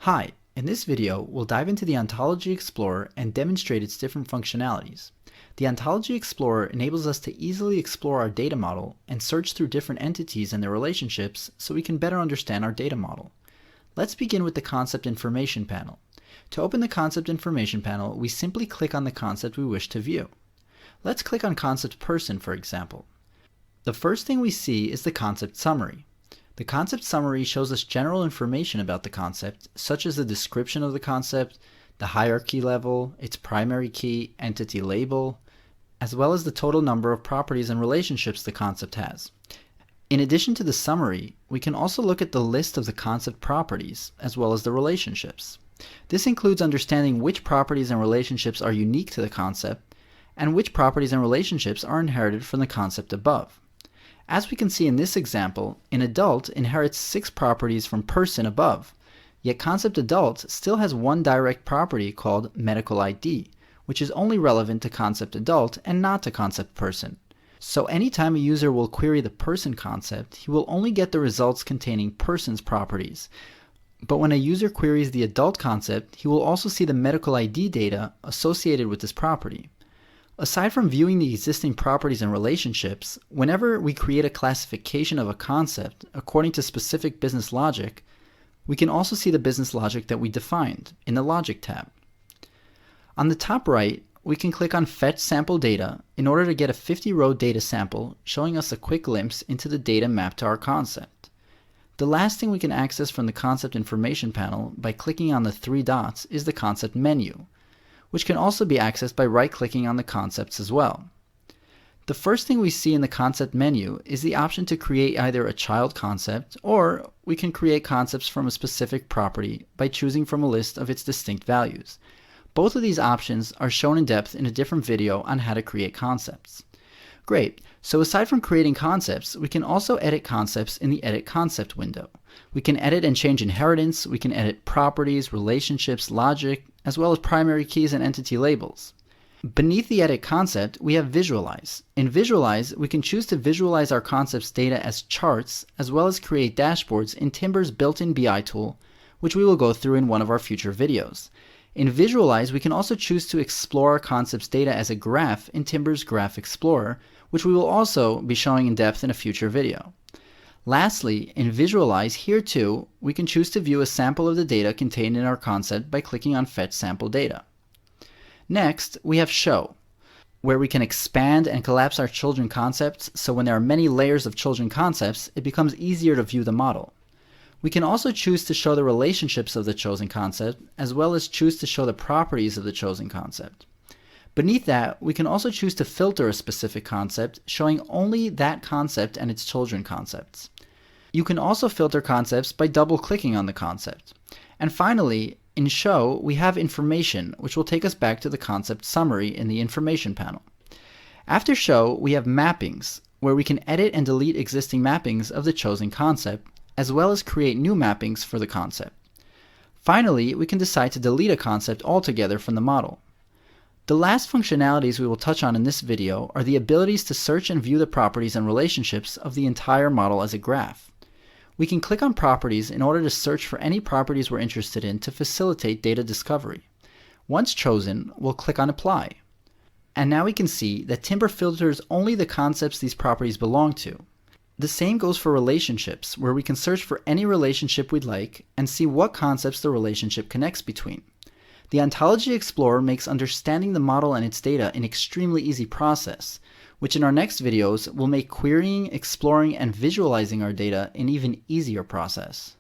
Hi, in this video, we'll dive into the Ontology Explorer and demonstrate its different functionalities. The Ontology Explorer enables us to easily explore our data model and search through different entities and their relationships so we can better understand our data model. Let's begin with the Concept Information panel. To open the Concept Information panel, we simply click on the concept we wish to view. Let's click on Concept Person, for example. The first thing we see is the concept summary. The concept summary shows us general information about the concept, such as the description of the concept, the hierarchy level, its primary key, entity label, as well as the total number of properties and relationships the concept has. In addition to the summary, we can also look at the list of the concept properties, as well as the relationships. This includes understanding which properties and relationships are unique to the concept, and which properties and relationships are inherited from the concept above. As we can see in this example, an adult inherits 6 properties from person above, yet concept adult still has one direct property called medical ID, which is only relevant to concept adult and not to concept person. So anytime a user will query the person concept, he will only get the results containing person's properties. But when a user queries the adult concept, he will also see the medical ID data associated with this property. Aside from viewing the existing properties and relationships, whenever we create a classification of a concept according to specific business logic, we can also see the business logic that we defined in the Logic tab. On the top right, we can click on Fetch Sample Data in order to get a 50-row data sample showing us a quick glimpse into the data mapped to our concept. The last thing we can access from the Concept Information panel by clicking on the 3 dots is the Concept menu, which can also be accessed by right-clicking on the concepts as well. The first thing we see in the concept menu is the option to create either a child concept, or we can create concepts from a specific property by choosing from a list of its distinct values. Both of these options are shown in depth in a different video on how to create concepts. Great, so aside from creating concepts, we can also edit concepts in the Edit Concept window. We can edit and change inheritance, we can edit properties, relationships, logic, as well as primary keys and entity labels. Beneath the Edit Concept, we have Visualize. In Visualize, we can choose to visualize our concept's data as charts, as well as create dashboards in Timber's built-in BI tool, which we will go through in one of our future videos. In Visualize, we can also choose to explore our concept's data as a graph in Timber's Graph Explorer, which we will also be showing in depth in a future video. Lastly, in Visualize, here too, we can choose to view a sample of the data contained in our concept by clicking on Fetch Sample Data. Next, we have Show, where we can expand and collapse our children concepts, so when there are many layers of children concepts, it becomes easier to view the model. We can also choose to show the relationships of the chosen concept, as well as choose to show the properties of the chosen concept. Beneath that, we can also choose to filter a specific concept, showing only that concept and its children concepts. You can also filter concepts by double-clicking on the concept. And finally, in Show, we have Information, which will take us back to the concept summary in the Information panel. After Show, we have Mappings, where we can edit and delete existing mappings of the chosen concept, as well as create new mappings for the concept. Finally, we can decide to delete a concept altogether from the model. The last functionalities we will touch on in this video are the abilities to search and view the properties and relationships of the entire model as a graph. We can click on properties in order to search for any properties we're interested in to facilitate data discovery. Once chosen, we'll click on Apply. And now we can see that Timber filters only the concepts these properties belong to. The same goes for relationships, where we can search for any relationship we'd like and see what concepts the relationship connects between. The Ontology Explorer makes understanding the model and its data an extremely easy process, which in our next videos will make querying, exploring, and visualizing our data an even easier process.